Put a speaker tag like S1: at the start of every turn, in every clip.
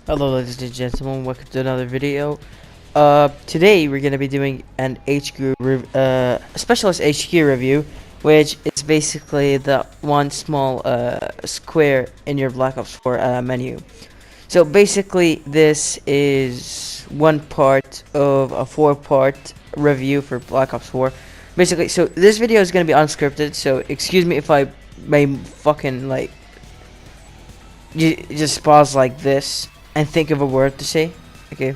S1: Hello ladies and gentlemen, welcome to another video. Today we're gonna be doing an Specialist HQ review, which is basically the one small square in your Black Ops 4 menu. So basically this is one part of a 4-part review for Black Ops 4. Basically, so this video is gonna be unscripted, so excuse me if I may fucking like just pause like this and think of a word to say, okay?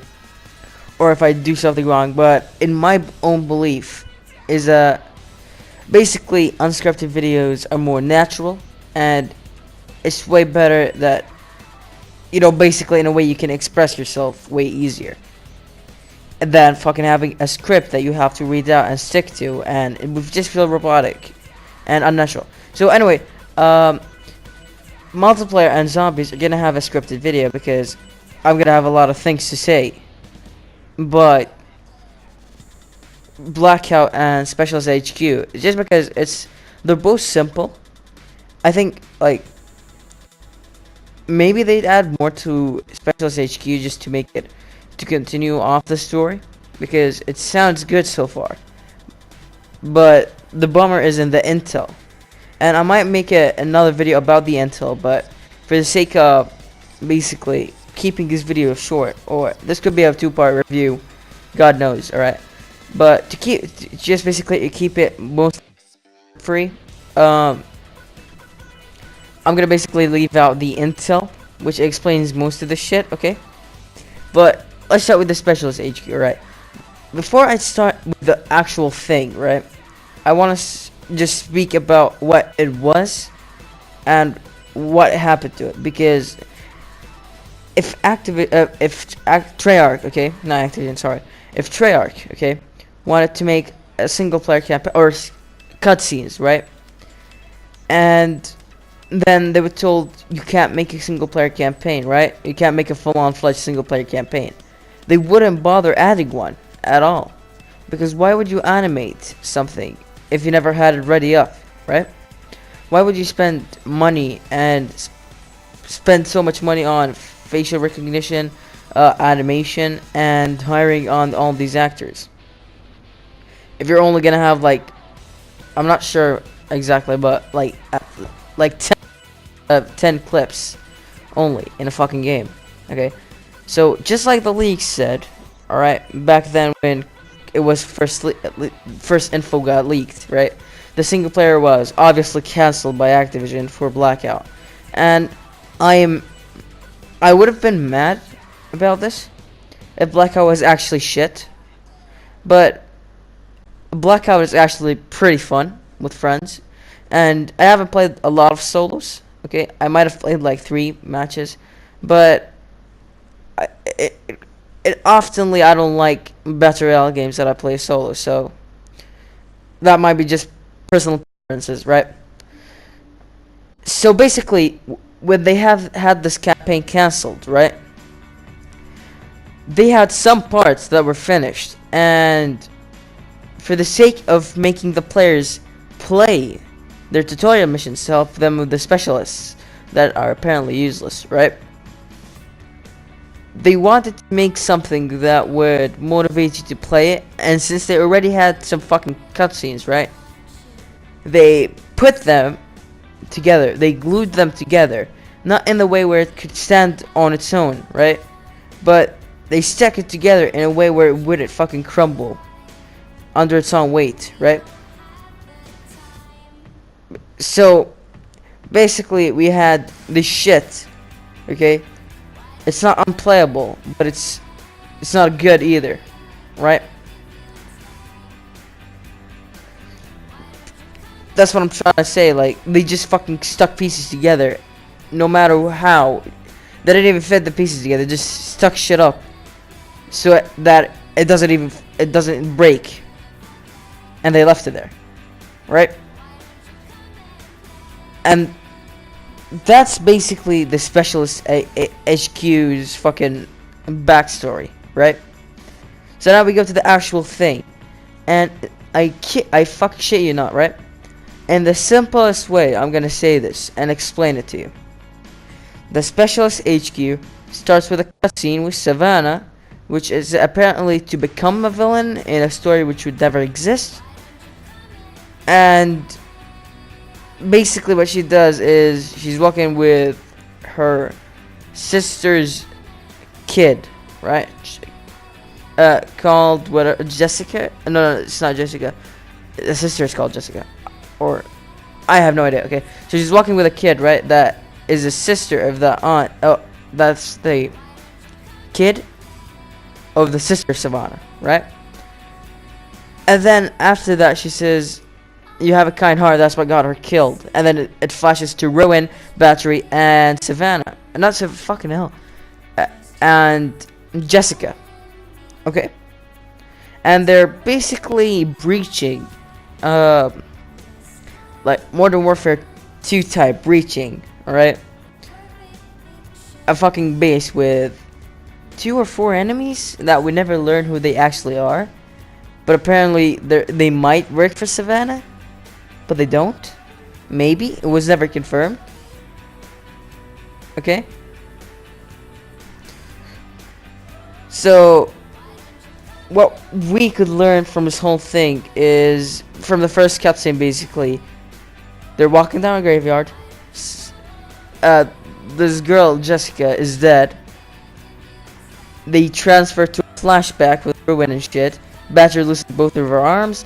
S1: Or if I do something wrong, but in my own belief is basically unscripted videos are more natural, and it's way better that, you know, basically in a way you can express yourself way easier than fucking having a script that you have to read out and stick to, and it would just feel robotic and unnatural. So anyway, multiplayer and zombies are gonna have a scripted video because I'm gonna have a lot of things to say. But Blackout and Specialist HQ, just because they're both simple, I think like maybe they'd add more to Specialist HQ just to make it to continue off the story, because it sounds good so far. But the bummer is in the intel. And I might make another video about the intel, but for the sake of basically keeping this video short, or this could be a 2-part review, God knows, alright? But just basically keep it most free, I'm gonna basically leave out the intel, which explains most of the shit, okay? But let's start with the Specialist HQ, right? Before I start with the actual thing, right, I want to just speak about what it was and what happened to it, because if Treyarch, okay, not Activision, sorry, if Treyarch, okay, wanted to make a single player campaign or cutscenes, right, and then they were told you can't make a single player campaign, right, you can't make a full-on fledged single player campaign, they wouldn't bother adding one at all, because why would you animate something if you never had it ready up, right? Why would you spend money and spend so much money on facial recognition, animation, and hiring on all these actors if you're only gonna have like, I'm not sure exactly, but like 10 clips only in a fucking game, okay? So just like the leaks said, all right, back then when it was first info got leaked, right? The single player was obviously cancelled by Activision for Blackout, and I would have been mad about this if Blackout was actually shit, but Blackout is actually pretty fun with friends, and I haven't played a lot of solos. Okay, I might have played like 3 matches, but it oftenly I don't like battle royale games that I play solo, so that might be just personal preferences, right? So basically, when they have had this campaign cancelled, right, they had some parts that were finished, and for the sake of making the players play their tutorial missions to help them with the specialists that are apparently useless, right, they wanted to make something that would motivate you to play it, and since they already had some fucking cutscenes, right, they put them together, they glued them together, not in the way where it could stand on its own, right, but they stuck it together in a way where it wouldn't fucking crumble under its own weight, right? So basically we had this shit, okay? It's not unplayable, but it's not good either, right? That's what I'm trying to say. Like, they just fucking stuck pieces together, no matter how. They didn't even fit the pieces together. Just stuck shit up, so that it doesn't break, and they left it there, right? And that's basically the Specialist HQ's fucking backstory, right? So now we go to the actual thing, and I fucking shit you not, right? In the simplest way, I'm gonna say this and explain it to you. The Specialist HQ starts with a cutscene with Savannah, which is apparently to become a villain in a story which would never exist. And basically what she does is she's walking with her sister's kid, right? Called what? Jessica? No, it's not Jessica. The sister is called Jessica, or I have no idea. Okay, so she's walking with a kid, right? That is a sister of the aunt. Oh, that's the kid of the sister Savannah, right? And then after that, she says, "You have a kind heart. That's what got her killed." And then it flashes to Rowan, Battery, and Savannah, and not fucking hell, and Jessica. Okay, and they're basically breaching, like Modern Warfare 2 type breaching. All right, a fucking base with 2 or 4 enemies that we never learn who they actually are, but apparently they might work for Savannah, but they don't. Maybe it was never confirmed. Okay, so what we could learn from this whole thing is from the first cutscene. Basically, they're walking down a graveyard. This girl Jessica is dead. They transfer to a flashback with Ruin and shit. Badger loses both of her arms,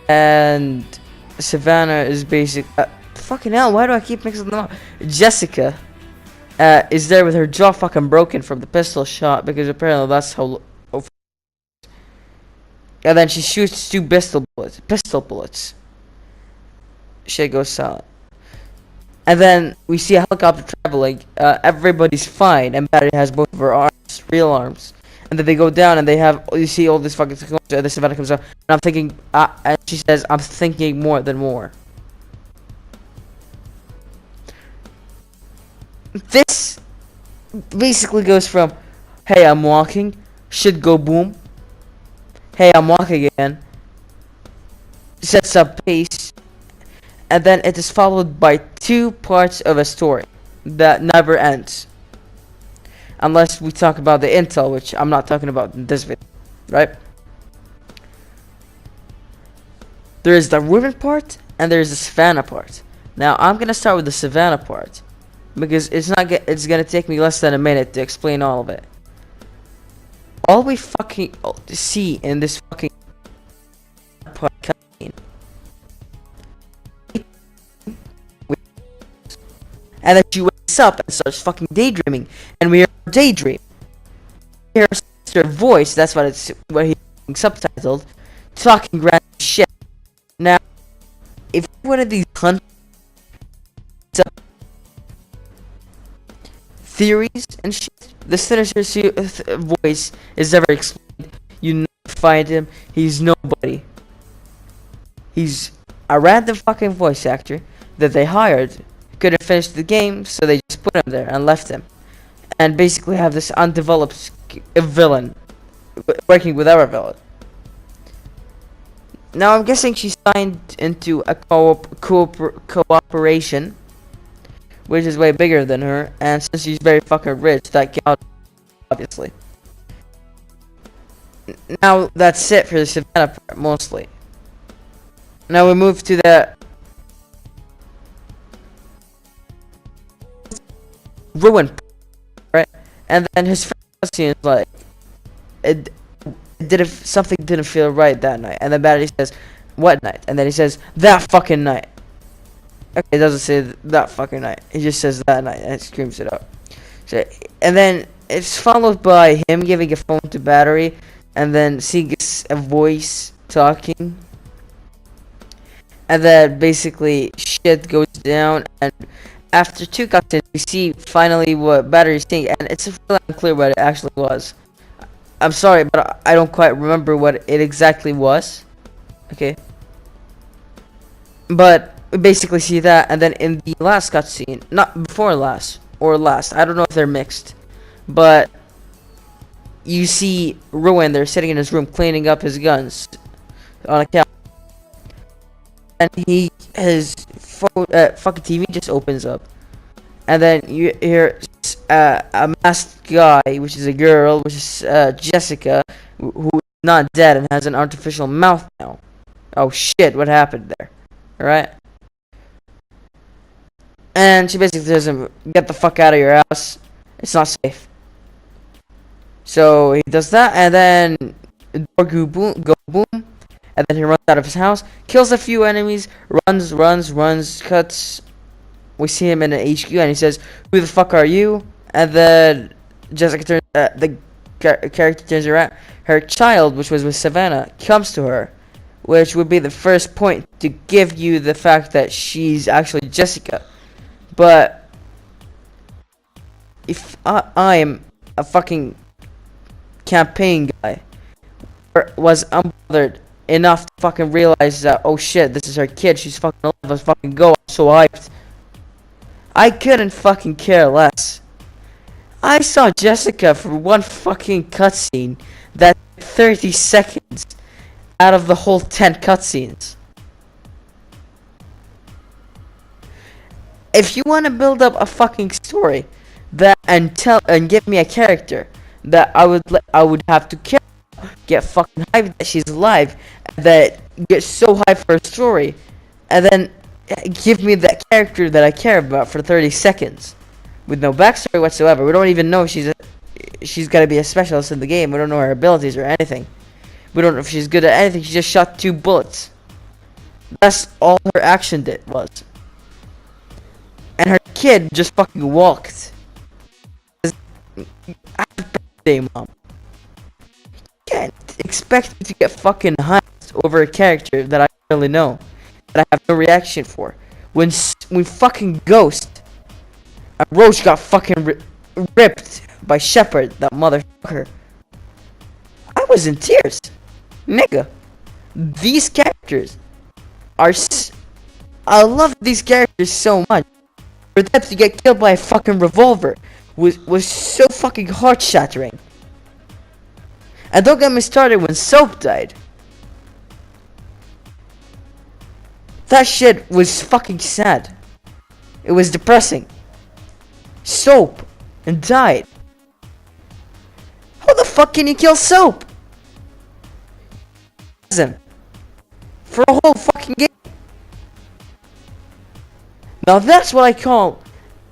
S1: and Savannah is fucking hell, why do I keep mixing them up? Jessica is there with her jaw fucking broken from the pistol shot, because apparently that's how. And then she shoots 2 pistol bullets. Shit goes silent. And then we see a helicopter traveling. Everybody's fine, and Battery has both of her arms, real arms. And then they go down, and you see all this fucking technology. The Savannah comes up, and I'm thinking, and she says, "I'm thinking more than more." This basically goes from, "Hey, I'm walking," shit go boom. "Hey, I'm walking again," sets up pace, and then it is followed by 2 parts of a story that never ends. Unless we talk about the intel, which I'm not talking about in this video, right? There is the Ruin part, and there is the Savannah part. Now, I'm gonna start with the Savannah part, because it's gonna take me less than a minute to explain all of it. All we fucking see in this fucking podcast, and then she wakes up and starts fucking daydreaming, and we hear her daydream. We hear her sister voice. That's what he's subtitled, talking random shit. Now, if one of these theories and shit, the sinister voice is never explained. You never find him. He's nobody. He's a random fucking voice actor that they hired. Couldn't finish the game, so they just put him there and left him. And basically have this undeveloped villain working with our villain. Now I'm guessing she signed into a cooperation, which is way bigger than her, and since she's very fucking rich, that counts, obviously. Now that's it for the Savannah part, mostly. Now we move to the Ruin part, right? And then his friend is like, something didn't feel right that night, and then Battery says, "What night?" And then he says, "That fucking night." Okay, it doesn't say that fucking night. He just says that night and screams it out. So, and then it's followed by him giving a phone to Battery, and then seeing a voice talking. And then basically shit goes down, and after 2 cutscenes, we see finally what Battery's seeing, and it's really unclear what it actually was. I'm sorry, but I don't quite remember what it exactly was. Okay. But we basically see that, and then in the last cutscene, not before last, or last, I don't know if they're mixed, but you see Ruin there sitting in his room cleaning up his guns on a couch, and his fucking TV just opens up, and then you hear a masked guy, which is a girl, which is Jessica, who is not dead and has an artificial mouth now. Oh shit, what happened there? Alright? And she basically tells him, get the fuck out of your house. It's not safe. So he does that, and then door go boom, and then he runs out of his house, kills a few enemies, runs, cuts. We see him in an HQ, and he says, "Who the fuck are you?" And then Jessica turns, the character turns around. Her child, which was with Savannah, comes to her, which would be the first point to give you the fact that she's actually Jessica. But if I am a fucking campaign guy, or was unbothered enough to fucking realize that, oh shit, this is her kid, she's fucking alive, let's fucking go, I'm so hyped. I couldn't fucking care less. I saw Jessica for one fucking cutscene that 30 seconds out of the whole 10 cutscenes. If you want to build up a fucking story that and give me a character that I would have to care, get fucking hyped that she's alive, that get so hyped for her story, and then give me that character that I care about for 30 seconds with no backstory whatsoever. We don't even know if she's gonna be a specialist in the game. We don't know her abilities or anything. We don't know if she's good at anything. She just shot 2 bullets. That's all her action was. And her kid just fucking walked. Happy birthday, Mom. You can't expect me to get fucking hyped over a character that I really know, that I have no reaction for. When fucking Ghost, a Roach, got fucking ripped by Shepard, that motherfucker, I was in tears. Nigga. These characters are I love these characters so much. For them to get killed by a fucking revolver was so fucking heart-shattering. And don't get me started when Soap died. That shit was fucking sad. It was depressing. Soap and died. How the fuck can you kill Soap? For a whole fucking game. Now that's what I call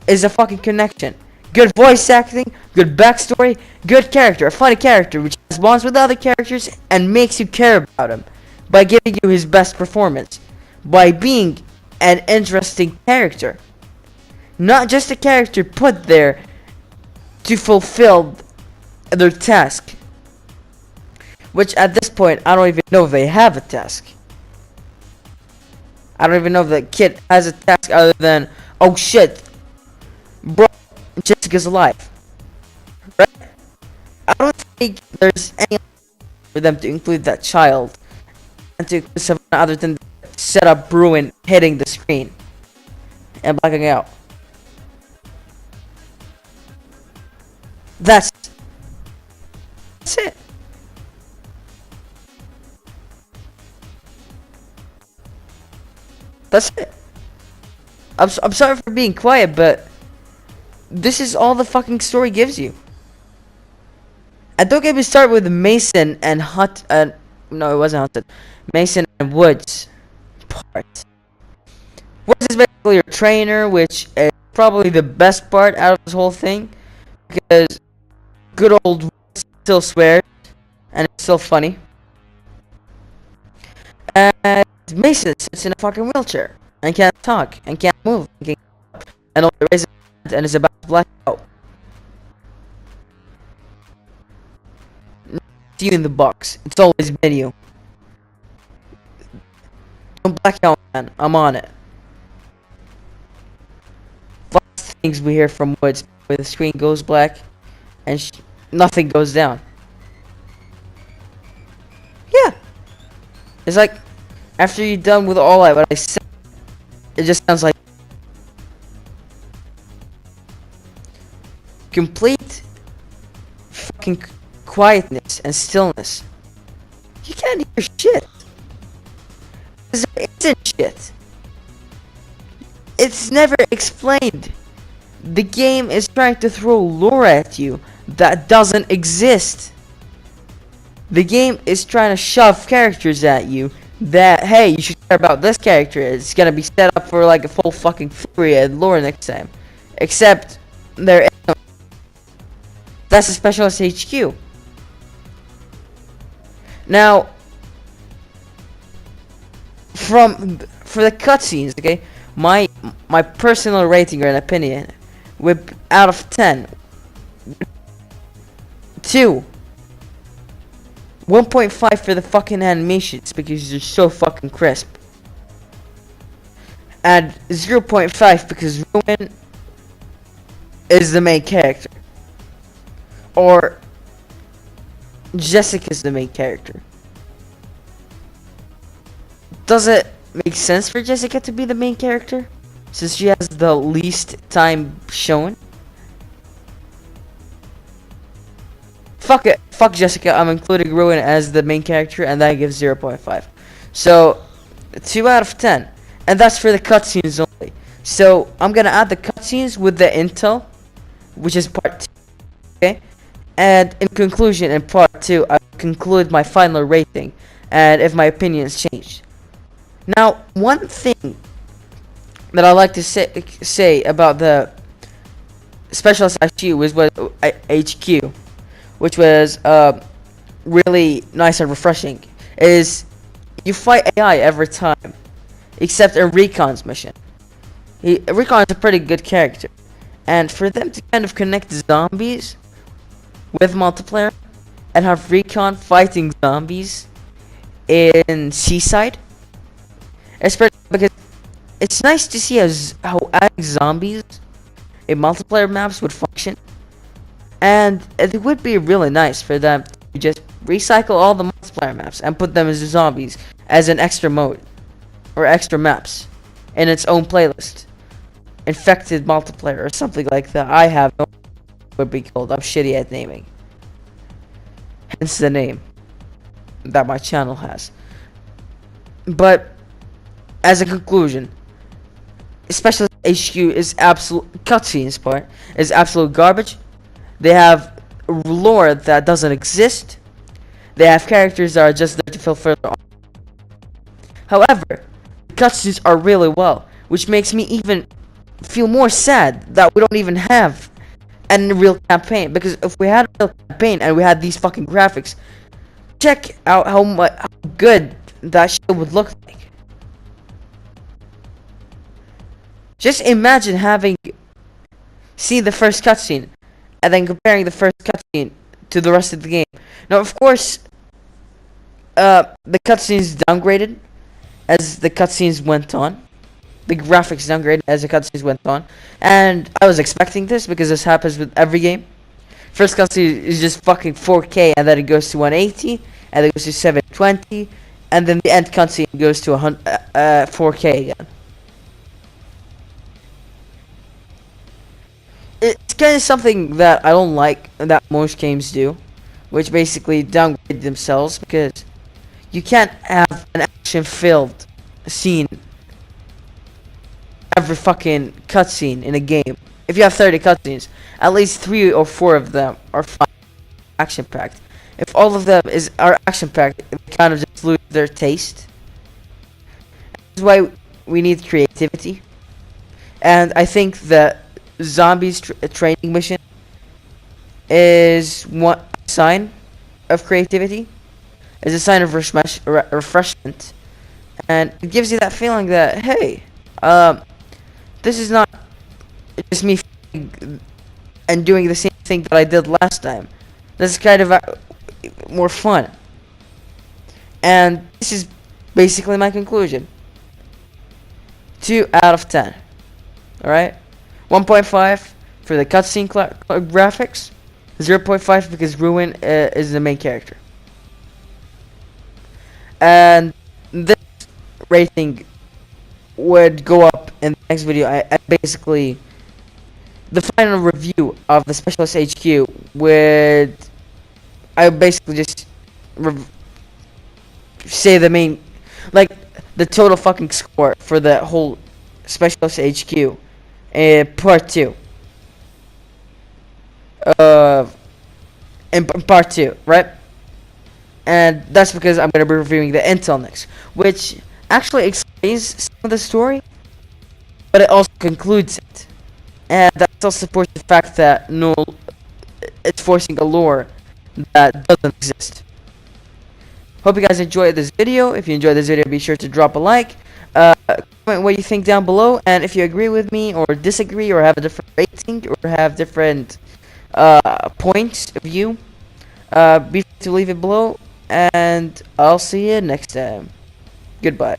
S1: is a fucking connection. Good voice acting, good backstory, good character, a funny character which has bonds with other characters and makes you care about him by giving you his best performance, by being an interesting character. Not just a character put there to fulfill their task. Which at this point, I don't even know if they have a task. I don't even know if the kid has a task other than, oh shit, bro, Jessica's alive. Right? I don't think there's any for them to include that child and to include something other than set up Bruin hitting the screen and blacking out. That's it. That's it. I'm sorry for being quiet, but this is all the fucking story gives you. And don't get me started with Mason and no, it wasn't Hunted. Mason and Woods part. Woods is basically your trainer, which is probably the best part out of this whole thing, because good old Woods still swears and it's still funny. And Mason sits in a fucking wheelchair and can't talk and can't move and only raises his hand and is about to black out. See you in the box. It's always been you. Don't black out, man. I'm on it. Last things we hear from Woods where the screen goes black and nothing goes down. Yeah. It's like after you're done with all what I said, it just sounds like complete fucking quietness and stillness. You can't hear shit. There isn't shit. It's never explained. the game is trying to throw lore at you that doesn't exist. The game is trying to shove characters at you that, hey, you should care about this character. It's gonna be set up for like a full fucking fury and lore next time. Except there is no. That's a Specialist HQ. Now, for the cutscenes, okay, my personal rating or an opinion, with out of 10, 2. 1.5 for the fucking animations because they're so fucking crisp. And 0.5 because Ruin is the main character. Or Jessica's the main character. Does it make sense for Jessica to be the main character? Since she has the least time shown? Fuck it. Fuck Jessica. I'm including Ruin as the main character, and that gives 0.5. So, 2 out of 10. And that's for the cutscenes only. So, I'm gonna add the cutscenes with the intel, which is part 2. Okay? And in conclusion, in part 2, I conclude my final rating, and if my opinions change. Now, one thing that I like to say about the Specialist HQ was HQ, which was really nice and refreshing, is you fight AI every time, except in Recon's mission. Recon is a pretty good character, and for them to kind of connect zombies with multiplayer and have Recon fighting zombies in Seaside, especially because it's nice to see how adding zombies in multiplayer maps would function. And it would be really nice for them to just recycle all the multiplayer maps and put them as zombies as an extra mode or extra maps in its own playlist. Infected multiplayer or something like that. I have no idea what it would be called. I'm shitty at naming. Hence the name that my channel has. But as a conclusion, Specialist HQ is absolute cutscenes part is absolute garbage. They have lore that doesn't exist. They have characters that are just there to fill further on. However, the cutscenes are really well, which makes me even feel more sad that we don't even have a real campaign. Because if we had a real campaign and we had these fucking graphics, check out how good that shit would look like. Just imagine seen the first cutscene and then comparing the first cutscene to the rest of the game. Now, of course, the cutscenes downgraded as the cutscenes went on. The graphics downgraded as the cutscenes went on. And I was expecting this because this happens with every game. First cutscene is just fucking 4K and then it goes to 180 and then it goes to 720 and then the end cutscene goes to 4K again. It's kind of something that I don't like that most games do, which basically downgrade themselves because you can't have an action-filled scene every fucking cutscene in a game. If you have 30 cutscenes, at least 3 or 4 of them are action-packed. If all of them are action-packed, they kind of just lose their taste. That's why we need creativity, and I think that Zombies training mission is one sign of creativity, is a sign of refreshment, and it gives you that feeling that, hey, this is not just me and doing the same thing that I did last time. This is kind of more fun, and this is basically my conclusion. 2 out of 10. All right. 1.5 for the cutscene graphics, 0.5 because Ruin is the main character. And this rating would go up in the next video. I basically, the final review of the Specialist HQ would, I would basically just say the main, like the total fucking score for the whole Specialist HQ. Part 2. uh, in part 2, right? And that's because I'm going to be reviewing the Intel next, which actually explains some of the story, but it also concludes it. And that also supports the fact that Null is forcing a lore that doesn't exist. Hope you guys enjoyed this video. If you enjoyed this video, be sure to drop a like. Comment what you think down below, and if you agree with me or disagree or have a different rating or have different points of view, be sure to leave it below, and I'll see you next time. Goodbye.